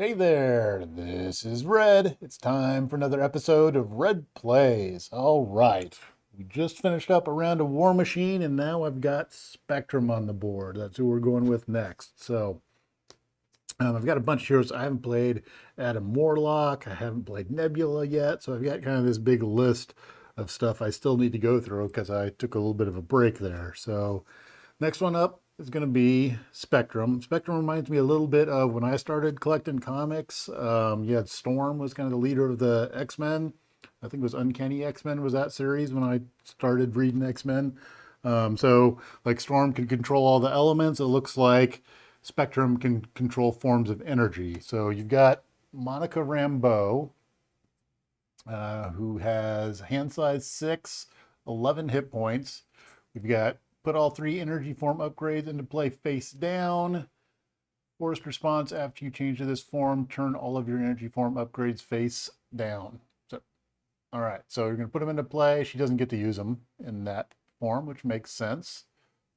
Hey there, this is Red. It's time for another episode of Red Plays. All right, we just finished up a round of War Machine, and now I've got Spectrum on the board. That's who we're going with next. I've got a bunch of heroes I haven't played. Adam Warlock, I haven't played Nebula yet, so I've got kind of this big list of stuff I still need to go through because I took a little bit of a break there. So next one up is going to be Spectrum. Spectrum reminds me a little bit of when I started collecting comics. You had Storm was kind of the leader of the X-Men. I think it was Uncanny X-Men was that series when I started reading X-Men. Like Storm can control all the elements. It looks like Spectrum can control forms of energy. So you've got Monica Rambeau, who has hand size 6, 11 hit points. We've got put all 3 energy form upgrades into play face down. Forced response after you change to this form, turn all of your energy form upgrades face down. All right, so you're going to put them into play. She doesn't get to use them in that form, which makes sense.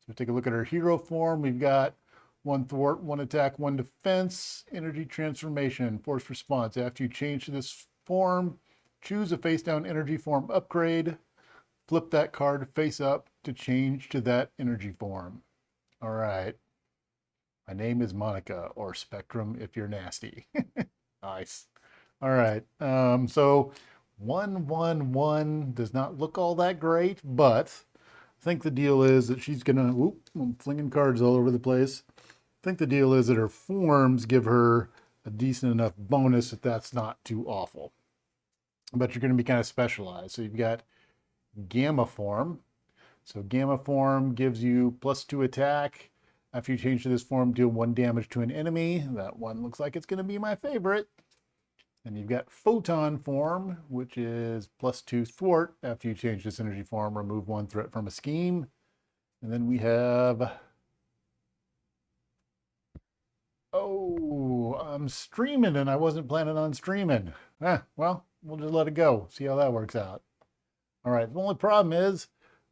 So take a look at her hero form. We've got 1 thwart, 1 attack, 1 defense, energy transformation, forced response. After you change to this form, choose a face down energy form upgrade. Flip that card face up to change to that energy form. All right. My name is Monica, or Spectrum if you're nasty. Nice. All right. So 111 does not look all that great, but I think the deal is that she's gonna. Whoop, I'm flinging cards all over the place. I think the deal is that her forms give her a decent enough bonus that that's not too awful. But you're going to be kind of specialized. So you've got Gamma form. So Gamma form gives you +2 attack. After you change to this form, deal 1 damage to an enemy. That one looks like it's going to be my favorite. And you've got Photon form, which is +2 thwart. After you change this energy form, remove 1 threat from a scheme. And then we have... Oh, I'm streaming and I wasn't planning on streaming. Well, we'll just let it go. See how that works out. All right, the only problem is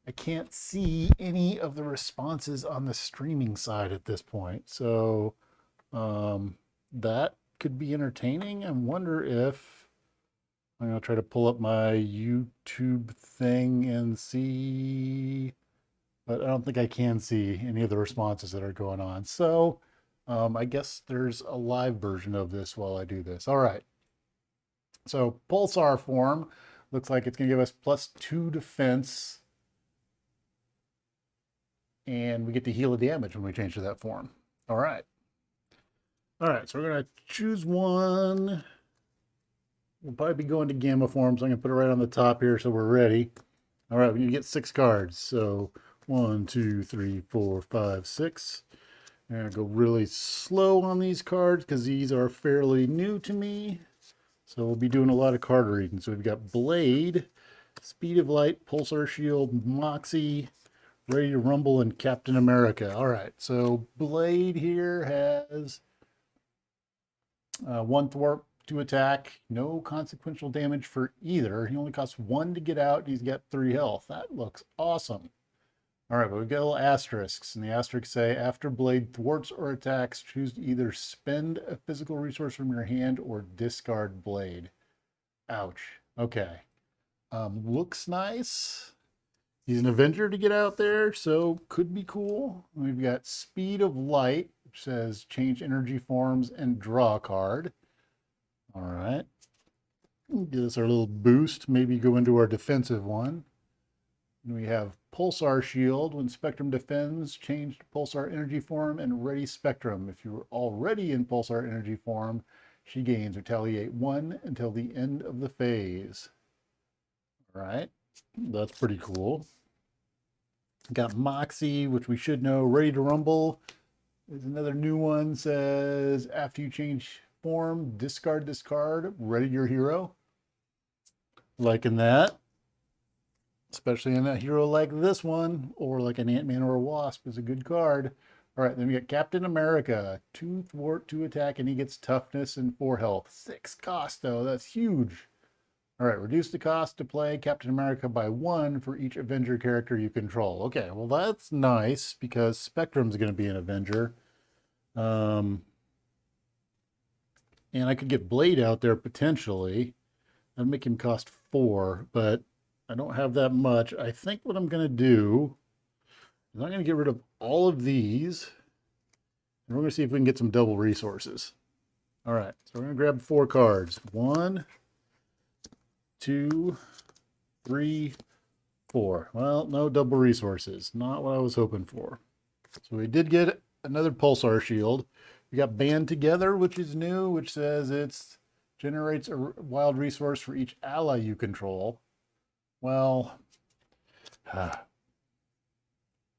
I can't see any of the responses on the streaming side at this point. So that could be entertaining. I wonder if I'm going to try to pull up my YouTube thing and see, but I don't think I can see any of the responses that are going on. So I guess there's a live version of this while I do this. All right. So Pulsar form looks like it's going to give us +2 defense. And we get to heal the damage when we change to that form. All right. All right, so we're going to choose one. We'll probably be going to Gamma form, so I'm going to put it right on the top here so we're ready. All right, we get 6 cards. So 1, 2, 3, 4, 5, 6. I'm going to go really slow on these cards because these are fairly new to me. So we'll be doing a lot of card reading. So we've got Blade, Speed of Light, Pulsar Shield, Moxie, Ready to Rumble, and Captain America. All right, so Blade here has 1 thwart, 2 attack, no consequential damage for either. He only costs 1 to get out. He's got 3 health. That looks awesome. All right, but we've got little asterisks, and the asterisks say, after Blade thwarts or attacks, choose to either spend a physical resource from your hand or discard Blade. Ouch. Okay. Looks nice. He's an Avenger to get out there, so could be cool. We've got Speed of Light, which says change energy forms and draw a card. All right. Give us our little boost, maybe go into our defensive one. And we have Pulsar Shield. When Spectrum defends, change to Pulsar Energy form and Ready Spectrum. If you were already in Pulsar Energy form, she gains Retaliate 1 until the end of the phase. All right, that's pretty cool. Got Moxie, which we should know. Ready to Rumble. There's another new one. Says, after you change form, discard this card. Ready your hero. Liking that. Especially in a hero like this one, or like an Ant-Man or a Wasp is a good card. All right, then we got Captain America. 2 thwart, 2 attack, and he gets toughness and 4 health. 6 cost, though. That's huge. All right, reduce the cost to play Captain America by 1 for each Avenger character you control. Okay, well, that's nice because Spectrum's going to be an Avenger. And I could get Blade out there potentially. That'd make him cost 4, but I don't have that much. I think what I'm going to do is I'm going to get rid of all of these. And we're going to see if we can get some double resources. All right, so we're going to grab 4 cards. 1, 2, 3, 4. Well, no double resources. Not what I was hoping for. So we did get another Pulsar Shield. We got Band Together, which is new, which says it generates a wild resource for each ally you control. Well, that's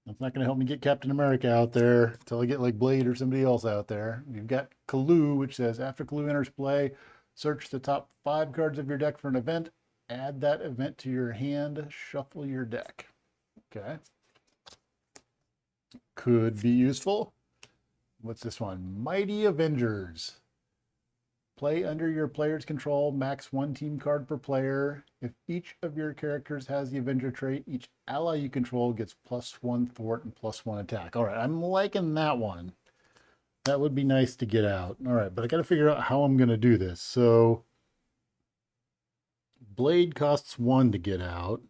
not going to help me get Captain America out there until I get like Blade or somebody else out there. We've got Clue, which says after Clue enters play, search the top 5 cards of your deck for an event. Add that event to your hand. Shuffle your deck. Okay. Could be useful. What's this one? Mighty Avengers. Play under your player's control, max 1 team card per player. If each of your characters has the Avenger trait, each ally you control gets +1 thwart and +1 attack. All right, I'm liking that one. That would be nice to get out. All right, but I got to figure out how I'm going to do this. So, Blade costs 1 to get out.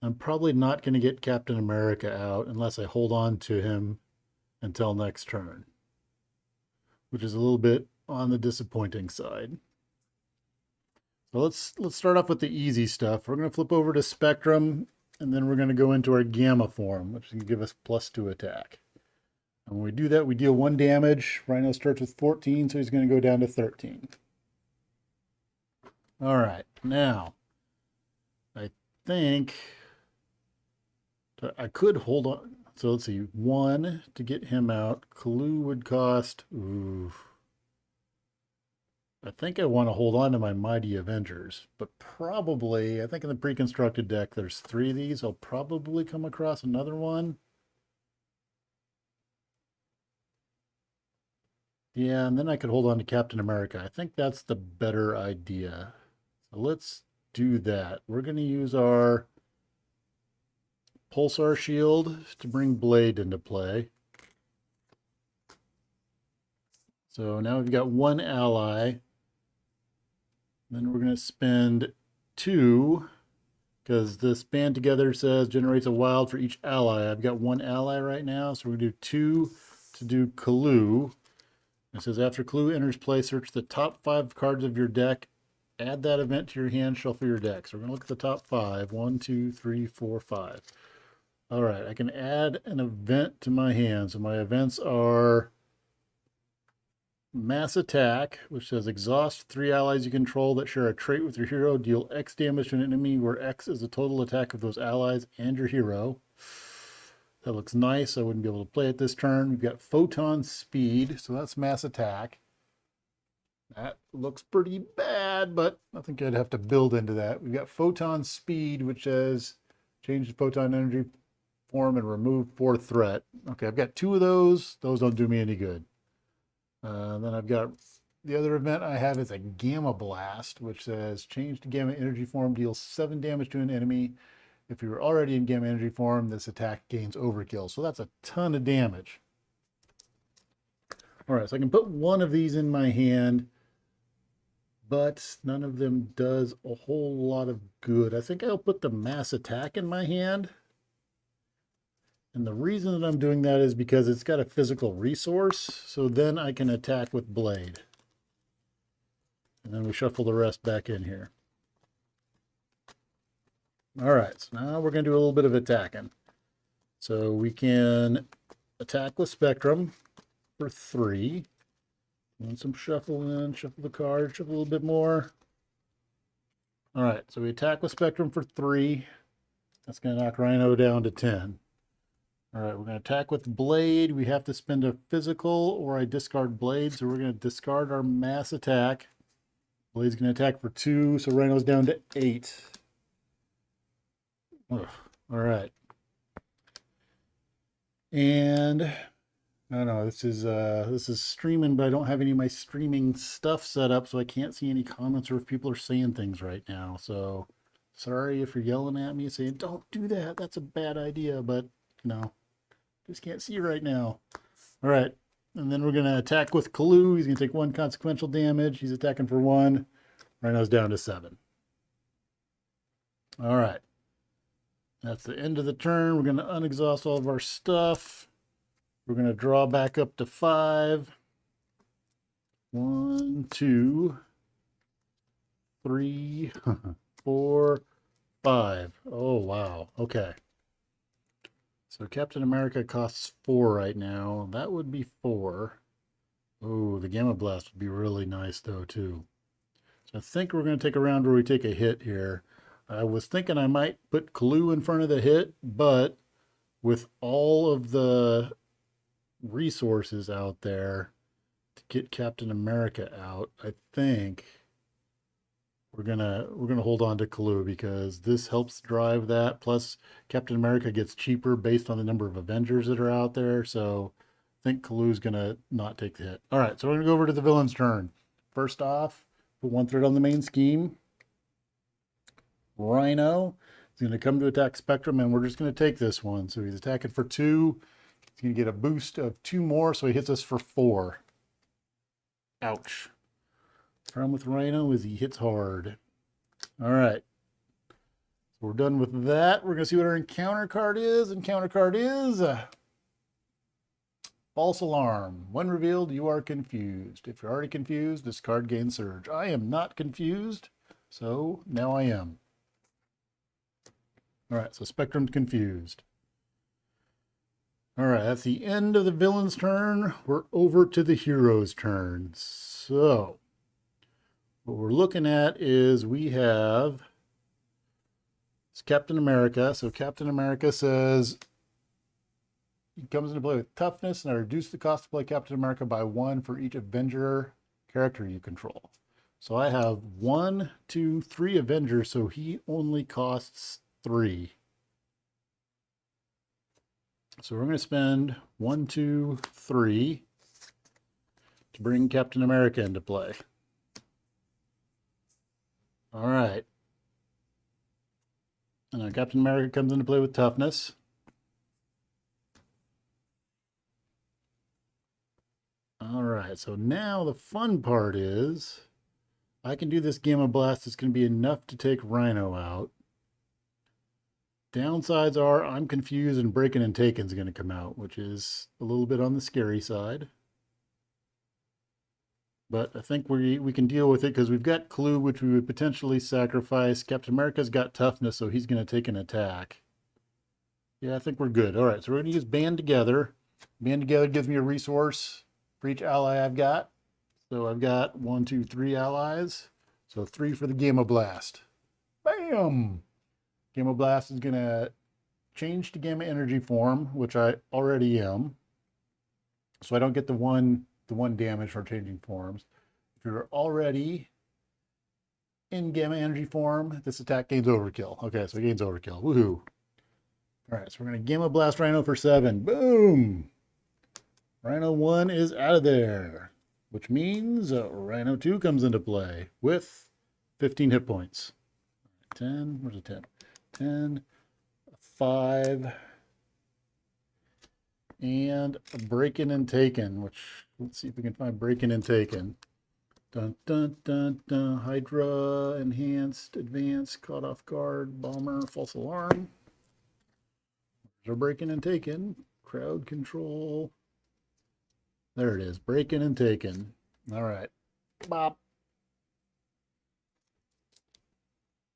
I'm probably not going to get Captain America out unless I hold on to him until next turn, which is a little bit on the disappointing side. So let's start off with the easy stuff. We're going to flip over to Spectrum, and then we're going to go into our Gamma form, which can give us +2 attack. And when we do that, we deal 1 damage. Rhino starts with 14, so he's going to go down to 13. All right, now I think I could hold on. So let's see, 1 to get him out. Clue would cost, I think I want to hold on to my Mighty Avengers, but probably, I think in the pre-constructed deck, there's 3 of these. I'll probably come across another one. Yeah, and then I could hold on to Captain America. I think that's the better idea. So let's do that. We're going to use our Pulsar Shield to bring Blade into play. So now we've got 1 ally. Then we're going to spend 2, because this Band Together says generates a wild for each ally. I've got 1 ally right now, so we're going to do 2 to do Clue. It says after Clue enters play, search the top 5 cards of your deck. Add that event to your hand, shuffle your deck. So we're going to look at the top 5. 1, 2, 3, 4, 5. All right, I can add an event to my hand. So my events are Mass Attack, which says exhaust 3 allies you control that share a trait with your hero. Deal X damage to an enemy, where X is the total attack of those allies and your hero. That looks nice. I wouldn't be able to play it this turn. We've got Photon Speed, so that's Mass Attack. That looks pretty bad, but I think I'd have to build into that. We've got Photon Speed, which says change the photon energy form and remove 4 threat. Okay, I've got 2 of those. Those don't do me any good. Then I've got the other event I have is a Gamma Blast, which says change to Gamma energy form, deals 7 damage to an enemy. If you're already in Gamma energy form, this attack gains overkill. So that's a ton of damage. All right, so I can put 1 of these in my hand, but none of them does a whole lot of good. I think I'll put the Mass Attack in my hand. And the reason that I'm doing that is because it's got a physical resource, so then I can attack with Blade. And then we shuffle the rest back in here. All right, so now we're going to do a little bit of attacking. So we can attack with Spectrum for 3. And some shuffle in, shuffle the card, shuffle a little bit more. All right, so we attack with Spectrum for 3. That's going to knock Rhino down to 10. All right, we're going to attack with Blade. We have to spend a physical or I discard Blade, so we're going to discard our Mass Attack. Blade's going to attack for 2, so Rhino's down to 8. Ugh. All right. And I don't know, this is streaming, but I don't have any of my streaming stuff set up, so I can't see any comments or if people are saying things right now. So sorry if you're yelling at me saying, don't do that, that's a bad idea, but you know, just can't see right now. All right, And then we're going to attack with Clue. He's going to take 1 consequential damage. He's attacking for 1. Rhino's down to 7. All right. That's the end of the turn. We're going to unexhaust all of our stuff. We're going to draw back up to 5. 1, 2, 3, 4, 5. Oh, wow. Okay. So Captain America costs 4 right now. That would be 4. Oh, the Gamma Blast would be really nice, though, too. So I think we're going to take a round where we take a hit here. I was thinking I might put Clue in front of the hit, but with all of the resources out there to get Captain America out, I think we're gonna hold on to Clue because this helps drive that. Plus, Captain America gets cheaper based on the number of Avengers that are out there. So I think Clue's gonna not take the hit. All right, so we're gonna go over to the villain's turn. First off, put 1 threat on the main scheme. Rhino is going to come to attack Spectrum, and we're just going to take this one. So he's attacking for 2. He's going to get a boost of 2 more, so he hits us for 4. Ouch. Problem with Rhino is he hits hard. All right. So we're done with that. We're going to see what our encounter card is. Encounter card is False Alarm. When revealed, you are confused. If you're already confused, this card gains Surge. I am not confused, so now I am. All right, so Spectrum's confused. All right, that's the end of the villain's turn. We're over to the hero's turn. So what we're looking at is we have Captain America. So Captain America says he comes into play with toughness, and I reduce the cost to play Captain America by 1 for each Avenger character you control. So I have 1, 2, 3 Avengers, so he only costs 3. So we're going to spend 1, 2, 3 to bring Captain America into play. All right. And now Captain America comes into play with toughness. All right, so now the fun part is I can do this Gamma Blast. It's going to be enough to take Rhino out. Downsides are I'm confused and Breaking and Taken is going to come out, which is a little bit on the scary side. But I think we can deal with it because we've got Clue, which we would potentially sacrifice. Captain America's got toughness, so he's going to take an attack. Yeah, I think we're good. All right, so we're going to use Band Together. Band Together gives me a resource for each ally I've got. So I've got 1, 2, 3 allies. So 3 for the Gamma Blast. Bam! Gamma Blast is going to change to Gamma Energy form, which I already am. So I don't get the one damage for changing forms. If you're already in Gamma Energy form, this attack gains Overkill. Okay, so it gains Overkill. Woohoo! All right, so we're going to Gamma Blast Rhino for 7. Boom! Rhino 1 is out of there, which means Rhino 2 comes into play with 15 hit points. 10, where's the 10? 10, 5, and a Breaking and Taken, which, let's see if we can find Breaking and Taken. Dun, dun, dun, dun. Hydra, Enhanced, Advanced, Caught Off Guard, Bomber, False Alarm. There's our Breaking and Taken. Crowd Control. There it is, Breaking and Taken. All right. Bop.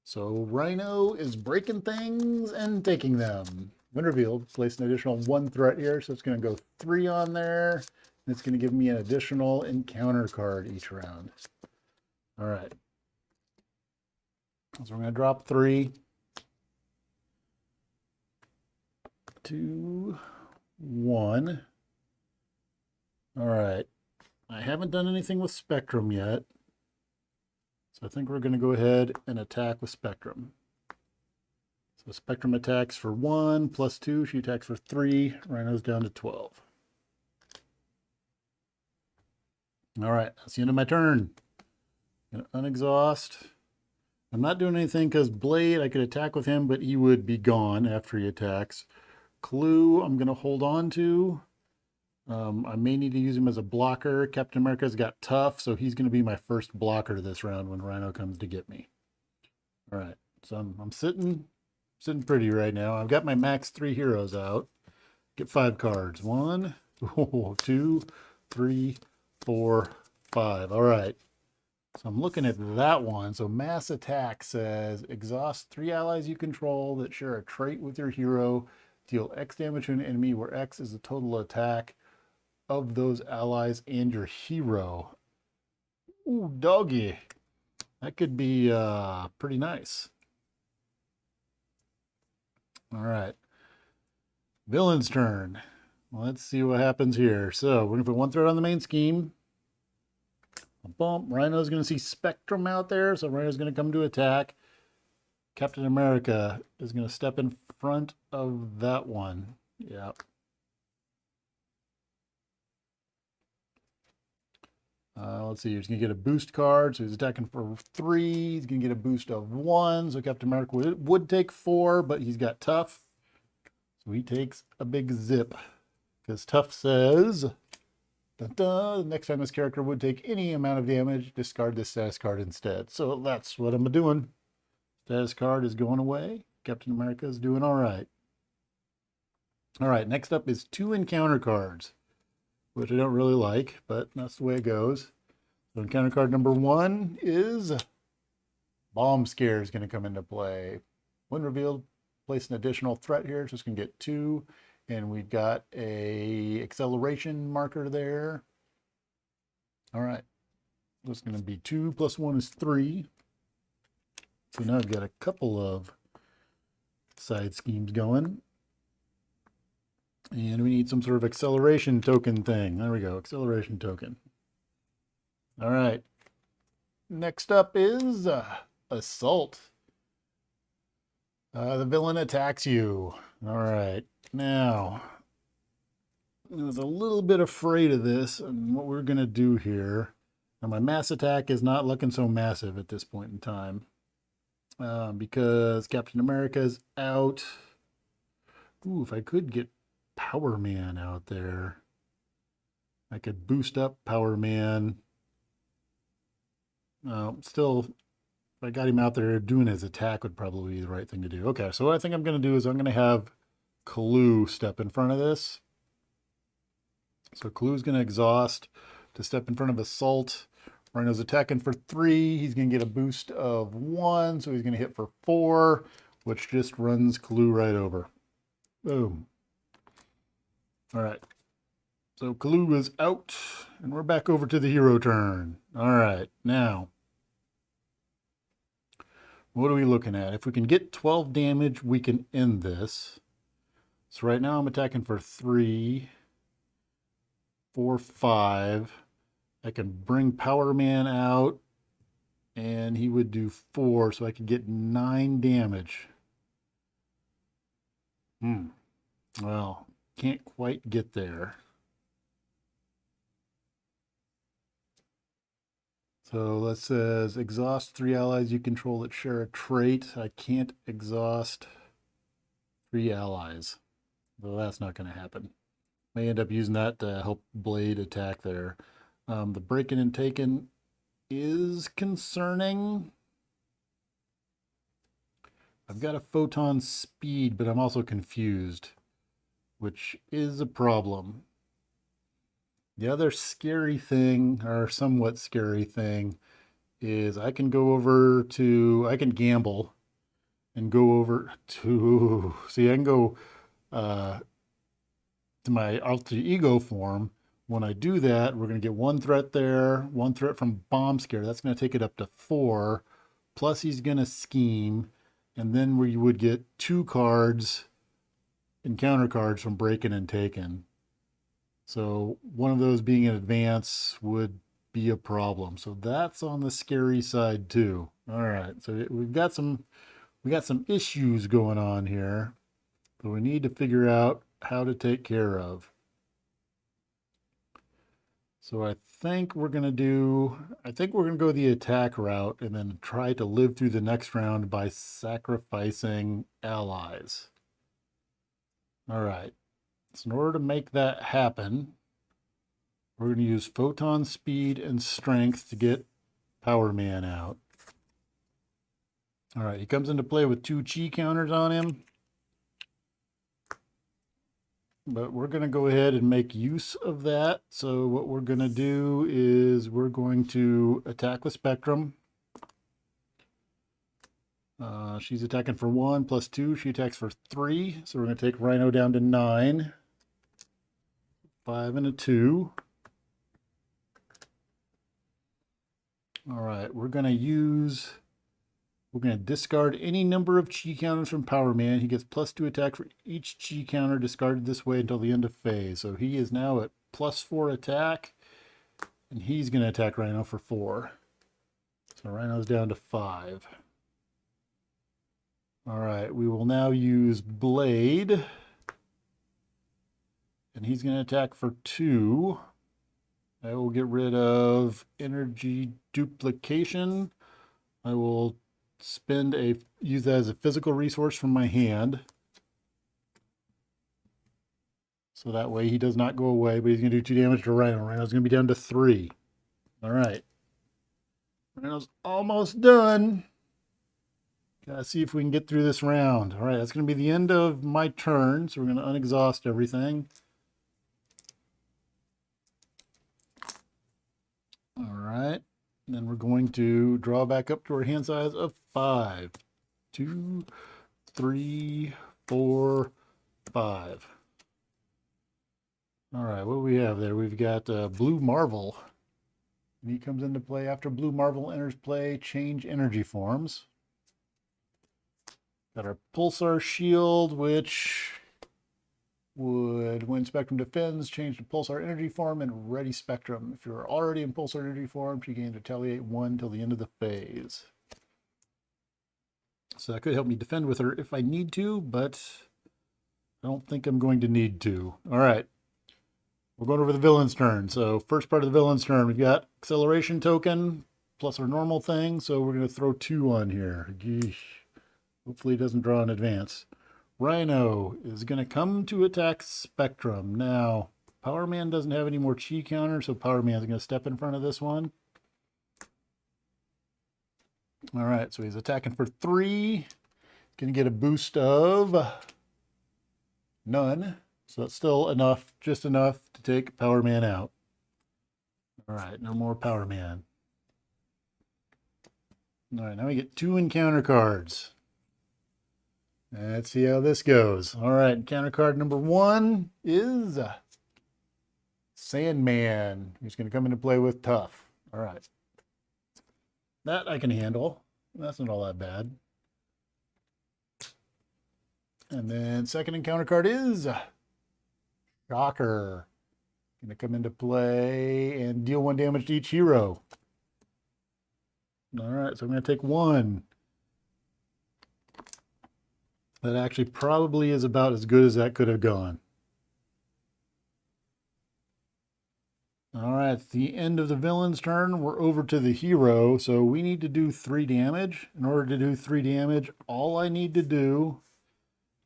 So Rhino is breaking things and taking them. When revealed, place an additional 1 threat here. So it's going to go 3 on there. And it's going to give me an additional encounter card each round. All right. So we're going to drop 3. 2, 1. All right. I haven't done anything with Spectrum yet. So I think we're going to go ahead and attack with Spectrum. So Spectrum attacks for 1 plus 2. She attacks for 3. Rhino's down to 12. All right, that's the end of my turn. I'm going to unexhaust. I'm not doing anything because Blade, I could attack with him, but he would be gone after he attacks. Clue, I'm going to hold on to. I may need to use him as a blocker. Captain America's got tough, so he's going to be my first blocker this round when Rhino comes to get me. All right, so I'm sitting pretty right now. I've got my max 3 heroes out. Get 5 cards. 1, 2, 3, 4, 5. All right. So I'm looking at that one. So mass attack says exhaust 3 allies you control that share a trait with your hero. Deal X damage to an enemy where X is the total attack of those allies and your hero. Ooh, doggy. That could be pretty nice. All right. Villain's turn. Let's see what happens here. So we're going to put 1 threat on the main scheme. Bump. Rhino's going to see Spectrum out there, so Rhino's going to come to attack. Captain America is going to step in front of that one. Yep. Let's see. He's going to get a boost card, so he's attacking for 3. He's going to get a boost of 1, so Captain America would take 4, but he's got tough. So he takes a big zip, because tough says, dun, dun, the next time this character would take any amount of damage, discard this status card instead. So that's what I'm doing. Status card is going away. Captain America is doing all right. All right, next up is 2 encounter cards, which I don't really like, but that's the way it goes. So encounter card number 1 is Bomb Scare is going to come into play. When revealed, place an additional threat here, so it's going to get 2. And we've got a acceleration marker there. All right. That's going to be 2 plus 1 is 3. So now I've got a couple of side schemes going. And we need some sort of acceleration token thing. There we go, acceleration token. All right. Next up is Assault. The villain attacks you. All right. Now, I was a little bit afraid of this and what we're going to do here. Now, my mass attack is not looking so massive at this point in time because Captain America is out. Ooh, if I could get Power Man out there, I could boost up Power Man. Still, if I got him out there doing his attack would probably be the right thing to do. Okay, so what I think I'm going to do is I'm going to have Clue step in front of this. So Clue's going to exhaust to step in front of Assault. Rhino's attacking for 3. He's going to get a boost of 1, so he's going to hit for 4, which just runs Clue right over. Boom. All right. So Clue is out, and we're back over to the hero turn. All right, now, what are we looking at? If we can get 12 damage, we can end this. So right now I'm attacking for 3, 4, 5. I can bring Power Man out, and he would do 4, so I could get 9 damage. Well, can't quite get there. So that says exhaust 3 allies you control that share a trait. I can't exhaust 3 allies. Well, that's not going to happen. May end up using that to help Blade attack there. The breaking and taken is concerning. I've got a photon speed, but I'm also confused, which is a problem. The other scary thing, or somewhat scary thing, is I can gamble and go over to, see, I can go to my alter ego form. When I do that, we're going to get 1 threat there, 1 threat from Bomb Scare. That's going to take it up to 4. Plus he's going to scheme. And then we would get 2 cards, encounter cards from Breaking and Taken. So one of those being in advance would be a problem. So that's on the scary side too. All right. So we got some issues going on here that we need to figure out how to take care of. So I think we're going to go the attack route and then try to live through the next round by sacrificing allies. All right. So in order to make that happen, We're going to use photon speed and strength to get Power Man out. All right, he comes into play with 2 chi counters on him. But we're going to go ahead and make use of that. So what we're going to do is we're going to attack with Spectrum. She's attacking for 1 plus 2. She attacks for 3. So we're going to take Rhino down to 9. 5 and a 2. All right, we're going to discard any number of chi counters from Power Man. He gets plus 2 attack for each chi counter discarded this way until the end of phase. So he is now at plus 4 attack, and he's going to attack Rhino for 4. So Rhino's down to 5. All right, we will now use Blade, and he's going to attack for 2. I will get rid of energy duplication. I will use that as a physical resource from my hand. So that way he does not go away, but he's going to do 2 damage to Rhino. Rhino's going to be down to 3. All right. Rhino's almost done. Gotta see if we can get through this round. All right, that's going to be the end of my turn. So we're going to unexhaust everything. All right. Then we're going to draw back up to our hand size of 5. 2, 3, 4, 5. All right, what do we have there? We've got Blue Marvel. And he comes into play after Blue Marvel enters play, change energy forms. Got our Pulsar Shield, which would, when Spectrum defends, change to Pulsar Energy form and Ready Spectrum. If you're already in Pulsar Energy form, she gains Retaliate 1 till the end of the phase. So that could help me defend with her if I need to, but I don't think I'm going to need to. All right. We're going over the villain's turn. So first part of the villain's turn, we've got acceleration token plus our normal thing. So we're going to throw 2 on here. Geesh. Hopefully it doesn't draw in advance. Rhino is going to come to attack Spectrum. Now, Power Man doesn't have any more chi counter, so Power Man is going to step in front of this one. All right, so he's attacking for 3. Going to get a boost of none. So that's still enough, just enough to take Power Man out. All right, no more Power Man. All right, now we get 2 encounter cards. Let's see how this goes. All right, encounter card number 1 is Sandman, who's going to come into play with Tough. All right. That I can handle. That's not all that bad. And then second encounter card is Shocker. Going to come into play and deal 1 damage to each hero. All right, so I'm going to take 1. That actually probably is about as good as that could have gone. All right, at the end of the villain's turn, we're over to the hero, so we need to do 3 damage. In order to do 3 damage, all I need to do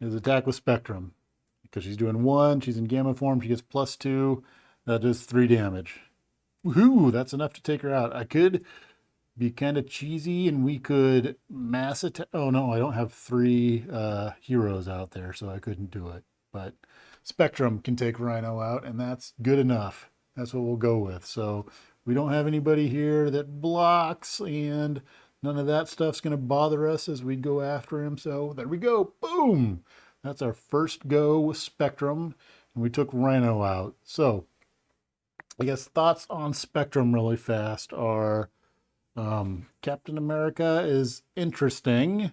is attack with Spectrum. Because she's doing 1, she's in Gamma form, she gets plus 2, that does 3 damage. Woohoo, that's enough to take her out. I could be kind of cheesy and we could mass attack. Oh no, I don't have 3 heroes out there, so I couldn't do it. But Spectrum can take Rhino out, and that's good enough. That's what we'll go with. So we don't have anybody here that blocks, and none of that stuff's going to bother us as we go after him. So there we go. Boom! That's our first go with Spectrum, and we took Rhino out. So I guess thoughts on Spectrum really fast are Captain America is interesting.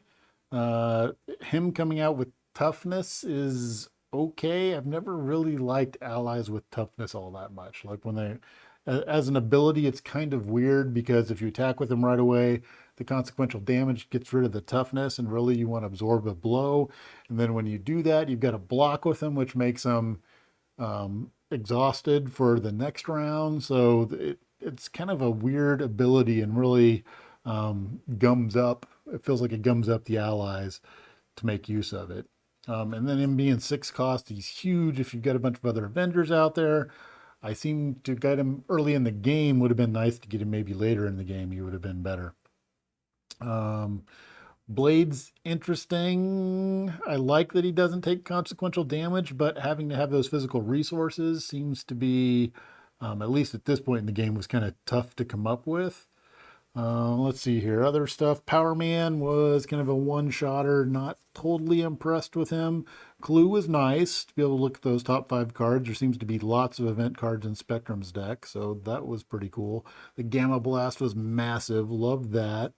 Him coming out with toughness is okay. I've never really liked allies with toughness all that much. Like when they, as an ability, it's kind of weird because if you attack with them right away, the consequential damage gets rid of the toughness, and really you want to absorb a blow. And then when you do that, you've got to block with them, which makes them exhausted for the next round. So it's kind of a weird ability and really gums up. It feels like it gums up the allies to make use of it. And then him being 6 cost, he's huge if you've got a bunch of other Avengers out there. I seem to get him early in the game. Would have been nice to get him maybe later in the game. He would have been better. Um, Blade's interesting. I like that he doesn't take consequential damage, but having to have those physical resources seems to be, at least at this point in the game, was kind of tough to come up with. Let's see here. Other stuff. Power Man was kind of a one-shotter. Not totally impressed with him. Clue was nice to be able to look at those top 5 cards. There seems to be lots of event cards in Spectrum's deck, so that was pretty cool. The Gamma Blast was massive. Loved that.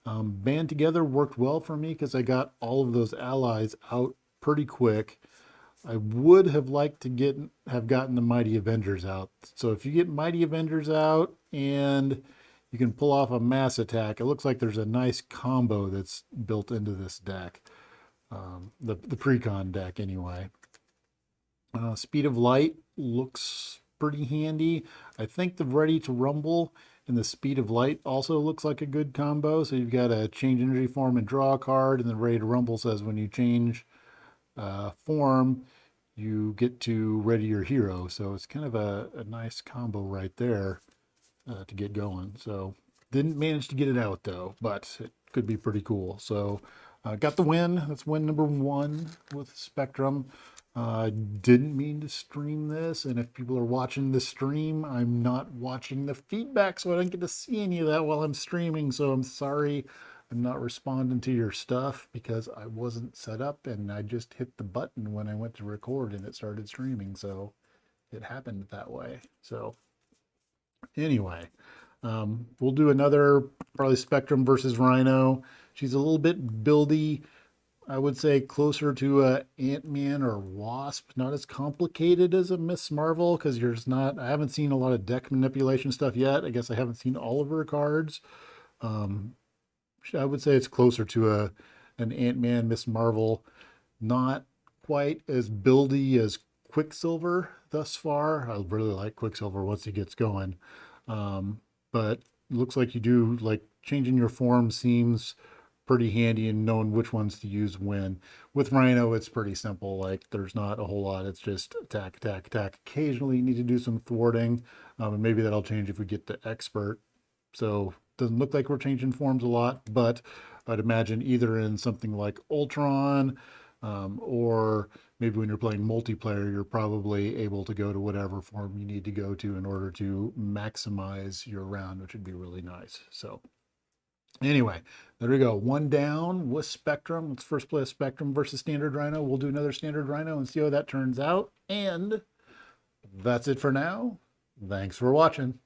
Band Together worked well for me because I got all of those allies out pretty quick. I would have liked to have gotten the Mighty Avengers out. So if you get Mighty Avengers out and you can pull off a mass attack, it looks like there's a nice combo that's built into this deck. The Precon deck anyway. Speed of Light looks pretty handy. I think the Ready to Rumble and the Speed of Light also looks like a good combo. So you've got a change energy form and draw a card, and then Ready to Rumble says when you change form, you get to ready your hero. So it's kind of a nice combo right there to get going. So didn't manage to get it out though, but it could be pretty cool. So got the win. That's win number 1 with Spectrum. Didn't mean to stream this, and if people are watching the stream, I'm not watching the feedback, so I don't get to see any of that while I'm streaming. So I'm sorry I'm not responding to your stuff because I wasn't set up and I just hit the button when I went to record and it started streaming. So it happened that way. So anyway, we'll do another probably Spectrum versus Rhino. She's a little bit buildy. I would say closer to a Ant-Man or Wasp. Not as complicated as a Miss Marvel because I haven't seen a lot of deck manipulation stuff yet. I guess I haven't seen all of her cards. I would say it's closer to an Ant-Man, Miss Marvel. Not quite as buildy as Quicksilver thus far. I really like Quicksilver once he gets going. But looks like you do, like, changing your form seems pretty handy and knowing which ones to use when. With Rhino, it's pretty simple. Like, there's not a whole lot. It's just attack, attack, attack. Occasionally you need to do some thwarting, and maybe that'll change if we get to Expert. So doesn't look like we're changing forms a lot, but I'd imagine either in something like Ultron, or maybe when you're playing multiplayer, you're probably able to go to whatever form you need to go to in order to maximize your round, which would be really nice. So anyway, there we go. 1 down with Spectrum. Let's first play a Spectrum versus Standard Rhino. We'll do another Standard Rhino and see how that turns out. And that's it for now. Thanks for watching.